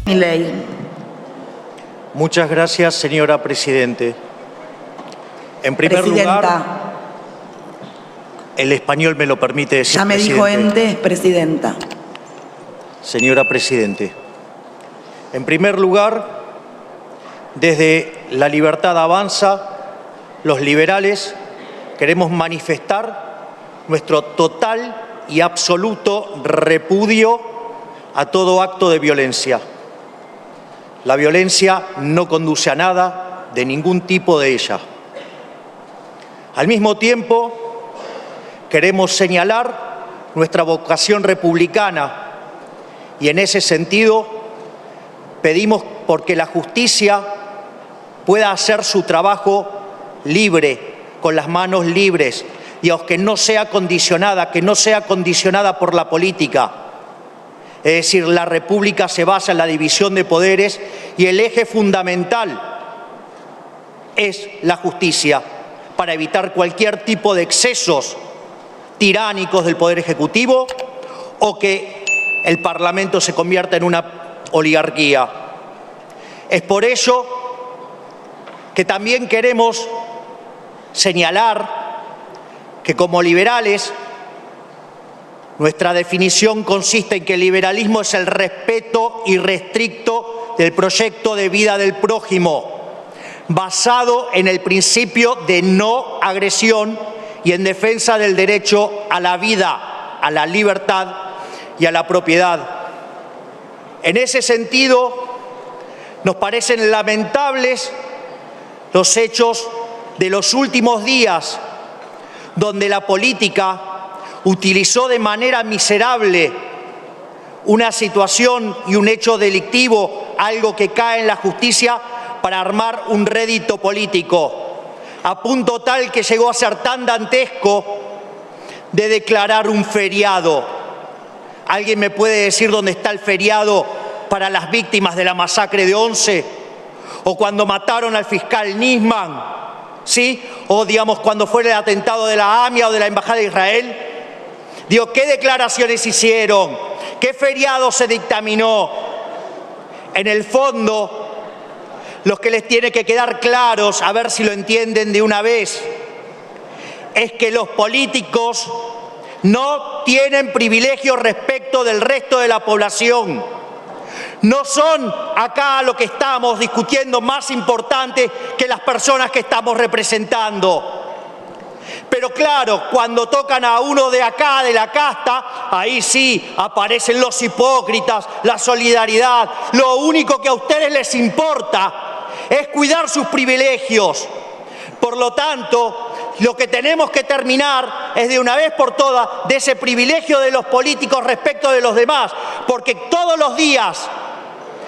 Milei. Muchas gracias, señora Presidente. En primer lugar, el español me lo permite decir. Ya me dijo ente, presidenta. Señora Presidente, en primer lugar, desde La Libertad Avanza, los liberales queremos manifestar nuestro total y absoluto repudio a todo acto de violencia. La violencia no conduce a nada, de ningún tipo de ella. Al mismo tiempo, queremos señalar nuestra vocación republicana y en ese sentido pedimos porque la justicia pueda hacer su trabajo libre, con las manos libres, y aunque no sea condicionada, que no sea condicionada por la política. Es decir, la República se basa en la división de poderes y el eje fundamental es la justicia para evitar cualquier tipo de excesos tiránicos del Poder Ejecutivo o que el Parlamento se convierta en una oligarquía. Es por ello que también queremos señalar que como liberales nuestra definición consiste en que el liberalismo es el respeto irrestricto del proyecto de vida del prójimo, basado en el principio de no agresión y en defensa del derecho a la vida, a la libertad y a la propiedad. En ese sentido, nos parecen lamentables los hechos de los últimos días, donde la política utilizó de manera miserable una situación y un hecho delictivo, algo que cae en la justicia, para armar un rédito político, a punto tal que llegó a ser tan dantesco de declarar un feriado. ¿Alguien me puede decir dónde está el feriado para las víctimas de la masacre de Once? ¿O cuando mataron al fiscal Nisman? ¿Sí? O digamos cuando fue el atentado de la AMIA o de la Embajada de Israel. Digo, ¿qué declaraciones hicieron? ¿Qué feriado se dictaminó? En el fondo, los que les tiene que quedar claros, a ver si lo entienden de una vez, es que los políticos no tienen privilegios respecto del resto de la población. No son acá lo que estamos discutiendo más importante que las personas que estamos representando. Pero claro, cuando tocan a uno de acá, de la casta, ahí sí aparecen los hipócritas, la solidaridad. Lo único que a ustedes les importa es cuidar sus privilegios. Por lo tanto, lo que tenemos que terminar es de una vez por todas de ese privilegio de los políticos respecto de los demás, porque todos los días,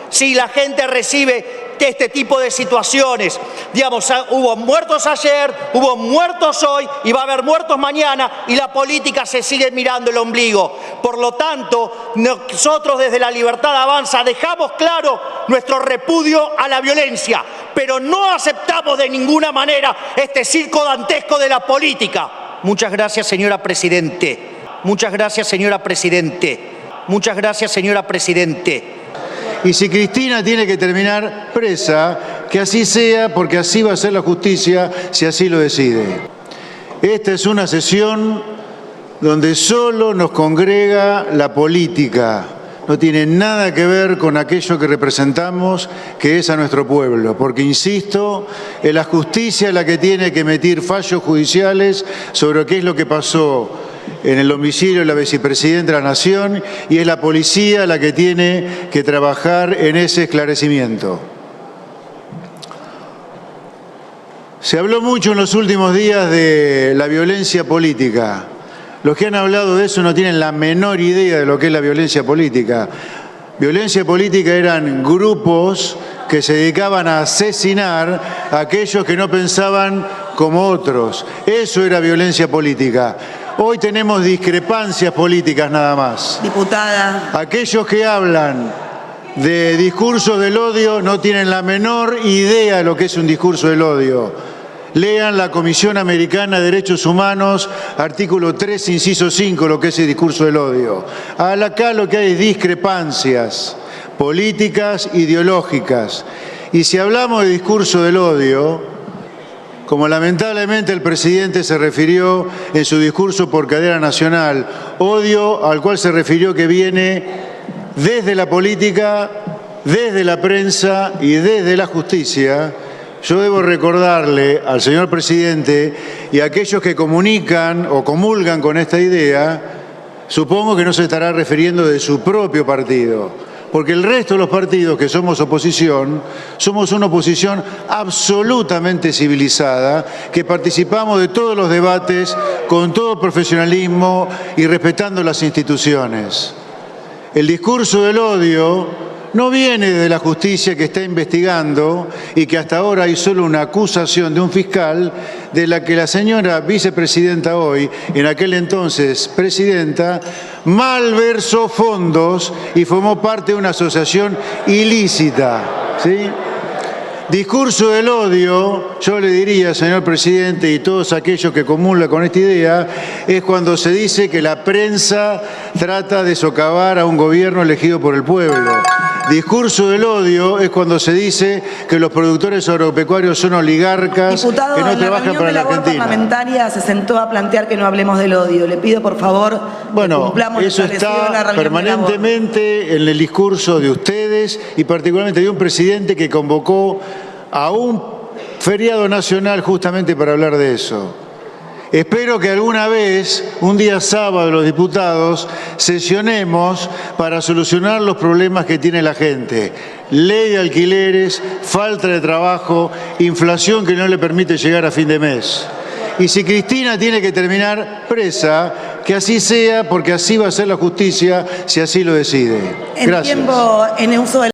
si la gente recibe este tipo de situaciones, digamos, hubo muertos ayer, hubo muertos hoy y va a haber muertos mañana y la política se sigue mirando el ombligo. Por lo tanto, nosotros desde La Libertad Avanza dejamos claro nuestro repudio a la violencia, pero no aceptamos de ninguna manera este circo dantesco de la política. Muchas gracias, señora Presidente. Muchas gracias, señora Presidente. Muchas gracias, señora Presidente. Y si Cristina tiene que terminar presa, que así sea, porque así va a ser la justicia si así lo decide. Esta es una sesión donde solo nos congrega la política. No tiene nada que ver con aquello que representamos, que es a nuestro pueblo. Porque, insisto, es la justicia la que tiene que emitir fallos judiciales sobre qué es lo que pasó en el domicilio de la vicepresidenta de la Nación, y es la policía la que tiene que trabajar en ese esclarecimiento. Se habló mucho en los últimos días de la violencia política. Los que han hablado de eso no tienen la menor idea de lo que es la violencia política. Violencia política eran grupos que se dedicaban a asesinar a aquellos que no pensaban como otros. Eso era violencia política. Hoy tenemos discrepancias políticas nada más. Diputada. Aquellos que hablan de discursos del odio no tienen la menor idea de lo que es un discurso del odio. Lean la Comisión Americana de Derechos Humanos, artículo 3, inciso 5, lo que es el discurso del odio. Acá lo que hay es discrepancias políticas, ideológicas. Y si hablamos de discurso del odio, como lamentablemente el presidente se refirió en su discurso por cadena nacional, odio al cual se refirió que viene desde la política, desde la prensa y desde la justicia, yo debo recordarle al señor presidente y a aquellos que comunican o comulgan con esta idea, supongo que no se estará refiriendo de su propio partido, porque el resto de los partidos que somos oposición, somos una oposición absolutamente civilizada, que participamos de todos los debates con todo profesionalismo y respetando las instituciones. El discurso del odio no viene de la justicia que está investigando y que hasta ahora hay solo una acusación de un fiscal de la que la señora vicepresidenta hoy, en aquel entonces presidenta, malversó fondos y formó parte de una asociación ilícita, ¿sí? Discurso del odio, yo le diría, señor presidente, y todos aquellos que comulgan con esta idea, es cuando se dice que la prensa trata de socavar a un gobierno elegido por el pueblo. Discurso del odio es cuando se dice que los productores agropecuarios son oligarcas Diputado, que no en la trabajan reunión para de la labor Argentina. parlamentaria se sentó a plantear que no hablemos del odio. Le pido, por favor, que Bueno, cumplamos lo eso establecido en la está reunión de labor. permanentemente en el discurso de ustedes y particularmente de un presidente que convocó a un feriado nacional justamente para hablar de eso. Espero que alguna vez, un día sábado, los diputados, sesionemos para solucionar los problemas que tiene la gente. Ley de alquileres, falta de trabajo, inflación que no le permite llegar a fin de mes. Y si Cristina tiene que terminar presa, que así sea, porque así va a ser la justicia si así lo decide. En Gracias. uso de